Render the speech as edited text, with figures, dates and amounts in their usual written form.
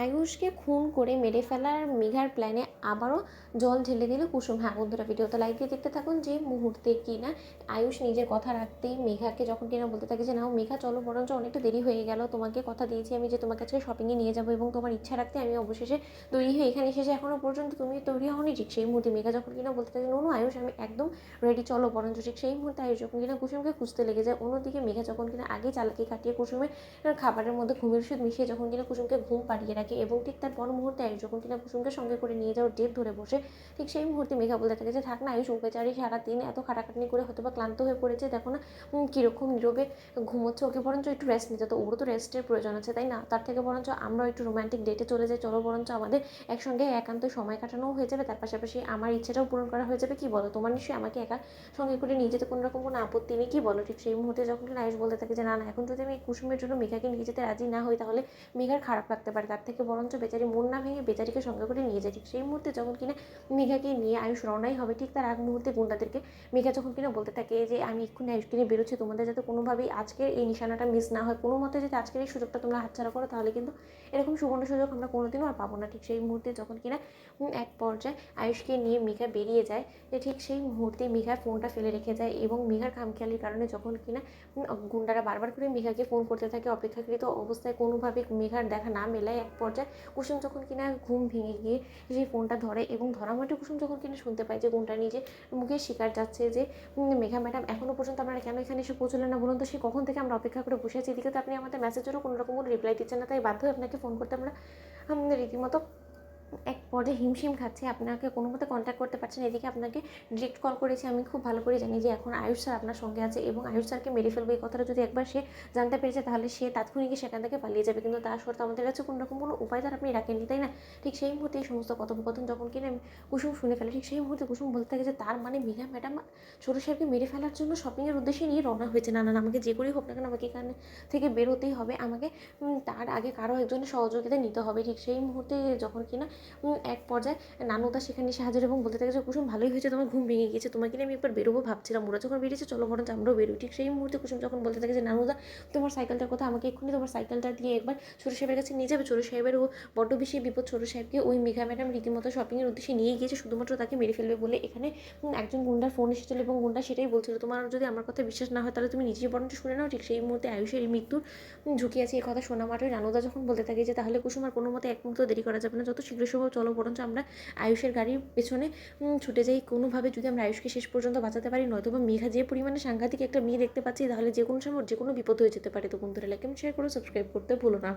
আয়ুষকে খুন করে মেরে ফেলার মেঘার প্ল্যানে আবারও জল ঢেলে দিল কুসুম। হ্যাঁ বন্ধুরা, ভিডিওতে লাইক দিয়ে দেখতে থাকুন যে মুহূর্তে কিনা আয়ুষ নিজের কথা রাখতেই মেঘাকে যখন কিনা বলতে থাকে যে নাও মেঘা চলো, বরঞ্চ অনেকটা দেরি হয়ে গেল, তোমাকে কথা দিয়েছি আমি যে তোমার কাছে শপিংয়ে নিয়ে যাবো এবং তোমার ইচ্ছা রাখতে আমি অবশেষে তৈরি হয়ে এখানে এসেছি, এখনও পর্যন্ত তুমি তৈরি হওনি। ঠিক সেই মুহূর্তে মেঘা যখন কিনা বলতে থাকে নো আয়ুষ আমি একদম রেডি, চলো বরঞ্চ। ঠিক সেই মুহূর্তে আয়ুষ যখন কিনা কুসুমকে খুঁজতে লেগে যায়, অন্যদিকে মেঘা যখন কিনা আগে চালাকি কাটিয়ে কুসুমের খাবারের মধ্যে ঘুমের ওষুধ মিশিয়ে যখন কিনা কুসুমকে ঘুম পাড়িয়ে রাখে এবং ঠিক তার পর মুহূর্তে আয়ুষ যখন কিনা কুসুমকে সঙ্গে করে নিয়ে যাওয়ার জেদ ধরে বসে, ঠিক সেই মুহূর্তে মেঘা বলতে থাকে যে থাক না আয়ুষ, ও বেচারি সারাদিন এত খাটাখাটনি করে হয়তো বা ক্লান্ত হয়ে পড়েছে, দেখো না কীরকম নীরবে ঘুমোচ্ছে, ওকে বরঞ্চ একটু রেস্ট নিতে, তো ওরও তো রেস্টের প্রয়োজন আছে তাই না, তার থেকে বরঞ্চ আমরাও একটু রোম্যান্টিক ডেটে চলে যাই, চলো বরঞ্চ আমাদের একসঙ্গে একান্ত সময় কাটানোও হয়ে যাবে, তার পাশাপাশি আমার ইচ্ছেটাও পূরণ করা হয়ে যাবে। কি বলো, তোমার নিশ্চয়ই আমাকে একা সঙ্গে করে নিয়ে যেতে কোনো রকম কোনো আপত্তি নেই, কি বলো? ঠিক সেই মুহূর্তে যখন আয়ুষ বলতে থাকে যে না না, এখন যদি আমি কুসুমের জন্য মেঘাকে নিয়ে যেতে রাজি না হই তাহলে মেঘার খারাপ লাগতে পারে, তার থেকে বরঞ্চ বেচারি মন না ভেঙে বেচারিকে সঙ্গে করে নিয়ে যায়। ঠিক সেই মুহূর্তে যখন কিনা মেঘাকে নিয়ে আয়ুষ রওনাই হবে, ঠিক তার আগ মুহূর্তে গুন্ডাদেরকে মেঘা যখন কিনা বলতে থাকে যে আমি এক্ষুনি আয়ুষকে নিয়ে বেরোচ্ছি, তোমাদের যাতে কোনোভাবেই আজকের এই নিশানাটা মিস না হয়, কোনো মতে যদি আজকের এই সুযোগটা তোমরা হাতছাড়া করো তাহলে কিন্তু এরকম সুবর্ণ সুযোগ আমরা কোনোদিনও আর পাবো না। ঠিক সেই মুহূর্তে যখন কিনা এক পর্যায়ে আয়ুষকে নিয়ে মেঘা বেরিয়ে যায়, ঠিক সেই মুহূর্তে মেঘা ফোনটা ফেলে রেখে যায় এবং মেঘার খামখেয়ালির কারণে যখন কিনা গুন্ডারা বারবার করে মেঘাকে ফোন করতে থাকে, অপেক্ষাকৃত অবস্থায় কোনোভাবে মেঘার দেখা না মেলায় এক পর্যায়ে কুসুম যখন কিনা ঘুম ভেঙে গিয়ে সেই ফোনটা ধরে এবং ধরা মাত্র কুসুম যখন কিনা শুনতে পায় যে গুন্ডা নিজে মুখে স্বীকার যাচ্ছে যে মেঘা ম্যাডাম এখনও পর্যন্ত আপনারা কেন এখানে এসে পৌঁছলেন না বলুন তো, সে কখন থেকে আমরা অপেক্ষা করে বসে আছি, এদিকে তো আপনি আমাদের মেসেজেরও কোনো রকম কোনো রিপ্লাই দিচ্ছেন না, তাই বাধ্য হয়ে আপনাকে ফোন করতে আমরা রীতিমতো এক পর্যায়ে হিমশিম খাচ্ছে, আপনাকে কোনো মতে কন্ট্যাক্ট করতে পারছেন, এদিকে আপনাকে ডিরেক্ট কল করেছি, আমি খুব ভালো করে জানি যে এখন আয়ুষ স্যার আপনার সঙ্গে আছে এবং আয়ুষ স্যারকে মেরে ফেলবে, এই কথাটা যদি একবার সে জানতে পেরেছে তাহলে সে তাৎক্ষণিকই সেখান থেকে পালিয়ে যাবে, কিন্তু তার সত্ত্বেও আমাদের কাছে কোনো রকম কোনো উপায় তার আপনি রাখেননি তাই না। ঠিক সেই মুহূর্তে এই সমস্ত কথোপকথন যখন কিনা কুসুম শুনে ফেলে, ঠিক সেই মুহূর্তে কুসুম বলতে থাকে যে তার মানে মেঘা ম্যাডাম ছোটো সাহেবকে মেরে ফেলার জন্য শপিংয়ের উদ্দেশ্যে নিয়ে রওনা হয়েছে, না না আমাকে যে করেই হোক না কেন আমাকে এখানে থেকে বেরোতেই হবে, আমাকে তার আগে কারো একজনের সহযোগিতা নিতে হবে। ঠিক সেই মুহূর্তে যখন কিনা এক পর্যায়ে নানুদা সেখানে এসে হাজির এবং বলতে থাকে যে কুসুম ভালোই হয়েছে তোমার ঘুম ভেঙে গিয়েছে, তোমাকে নিয়ে আমি একবার বেরোবো ভাবছিলাম, ওরা যখন বেরিয়েছে চলো বরঞ্চ আমরাও বেরোই। ঠিক সেই মুহূর্তে কুসুম যখন বলতে থাকে যে নানুদা তোমার সাইকেলটার কথা, আমাকে এক্ষুনি তোমার সাইকেলটা দিয়ে একবার ছোটো সাহেবের কাছে নিয়ে যাবে, ছোটো সাহেবের ও বড্ড বেশি বিপদ, ছোটো সাহেবকে ওই মেঘা ম্যাডাম রীতিমতো শপিংয়ের উদ্দেশ্যে নিয়ে গিয়েছে শুধুমাত্র তাকে মেরে ফেলবে বলে, এখানে একজন গুন্ডার ফোন এসেছিলো এবং গুন্ডা সেটাই বলছিল, তোমার যদি আমার কথা বিশ্বাস না হয় তাহলে তুমি নিজেই বরঞ্চ শুনে নাও। ঠিক সেই মুহূর্তে আয়ুষের এই মৃত্যুর ঝুঁকি আছে এই কথা শোনা মাত্রই নানুদা যখন বলতে থাকে যে তাহলে কুসুম আর কোনো মতে এক মুহূর্ত দেরি করা যাবে না, যত শীঘ্র সম্ভব চলো বরঞ্চ আমরা আয়ুষের গাড়ির পেছনে ছুটে যাই, কোনোভাবে যদি আমরা আয়ুষকে শেষ পর্যন্ত বাঁচাতে পারি, নয়তো বা মেঘা যে পরিমাণে সাংঘাতিক একটা মেয়ে দেখতে পাচ্ছি তাহলে যে কোনো সময় যে কোনো বিপদ হয়ে যেতে পারে। তো বন্ধুরা লাইক কমেন্ট শেয়ার করো, সাবস্ক্রাইব করতে ভুলো না।